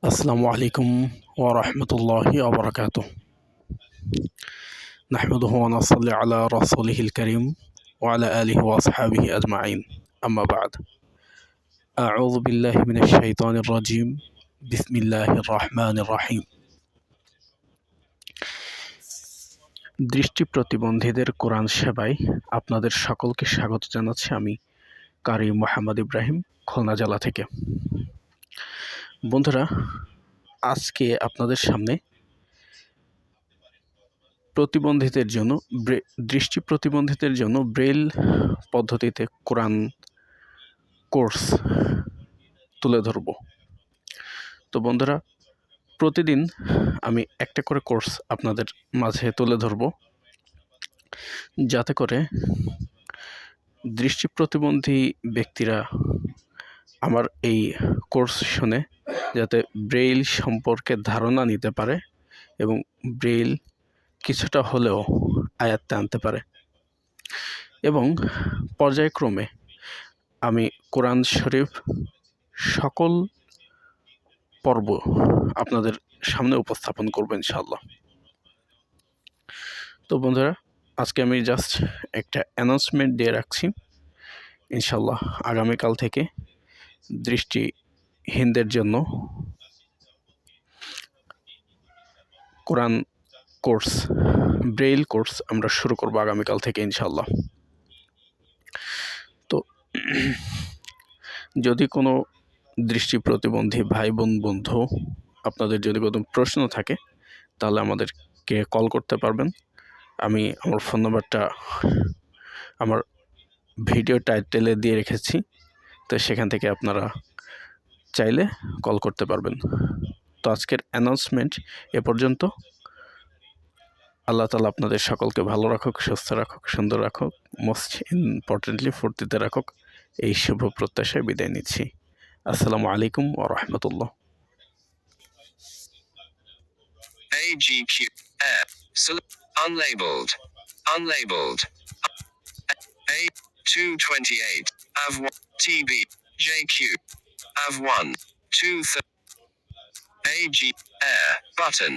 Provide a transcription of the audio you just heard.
আসসালামু আলাইকুম ওয়া রাহমাতুল্লাহি ওয়া বারাকাতুহু। নাহমাদুহু ওয়া নুসাল্লি আলা রাসূলিহিল কারীম ওয়া আলা আলিহি ওয়া আসহাবিহি আজমাইন। আম্মা বা'দ। আউযু বিল্লাহি মিনাশ শাইতানির রাজীম। বিসমিল্লাহির রাহমানির রাহিম। দৃষ্টি প্রতিবন্ধীদের কোরআন সেবায় আপনাদের সকলকে স্বাগত জানাচ্ছি আমি কারি মোহাম্মদ ইব্রাহিম, খুলনা জেলা থেকে। বন্ধুরা, আজকে আপনাদের সামনে প্রতিবন্ধীদের জন্য দৃষ্টি প্রতিবন্ধীদের জন্য ব্রেইল পদ্ধতিতে কোরআন কোর্স তুলে ধরব। তো বন্ধুরা, প্রতিদিন আমি একটা করে কোর্স আপনাদের মাঝে তুলে ধরব, যাতে করে দৃষ্টি প্রতিবন্ধী ব্যক্তিরা আমার এই কোর্স শুনে যাতে ব্রেইল সম্পর্কে ধারণা নিতে পারে এবং ব্রেইল কিছুটা হলেও আয়ত্তে আনতে পারে। এবং পর্যায়ক্রমে আমি কোরআন শরীফ সকল পর্ব আপনাদের সামনে উপস্থাপন করব ইনশাআল্লাহ। তো বন্ধুরা, আজকে আমি জাস্ট একটা অ্যানাউন্সমেন্ট দিয়ে রাখছি। ইনশাআল্লাহ আগামীকাল থেকে দৃষ্টিহীনদের জন্য কোরআন কোর্স, ব্রেইল কোর্স আমরা শুরু করব আগামীকাল থেকে ইনশাআল্লাহ। তো যদি কোনো দৃষ্টি প্রতিবন্ধী ভাই বোন বন্ধু আপনাদের যদি কোনো প্রশ্ন থাকে তাহলে আমাদেরকে কল করতে পারবেন। আমি আমার ফোন নাম্বারটা আমার ভিডিও টাইটেলে দিয়ে রেখেছি, তো সেখান থেকে আপনারা চাইলে কল করতে পারবেন। তো আজকের অ্যানাউন্সমেন্ট এ পর্যন্ত। আল্লাহ তাআলা আপনাদের সকলকে ভালো রাখুক, সুস্থ রাখুক, সুন্দর রাখুক, মোস্ট ইম্পর্টেন্টলি ফুর্তিতে রাখুক, এই শুভ প্রত্যাশায় বিদায় নিচ্ছি। আসসালামু আলাইকুম ওয়া রাহমাতুল্লাহ। AGQ Air unlabeled A228 AV1 TB JQ AV1 2 AG Air button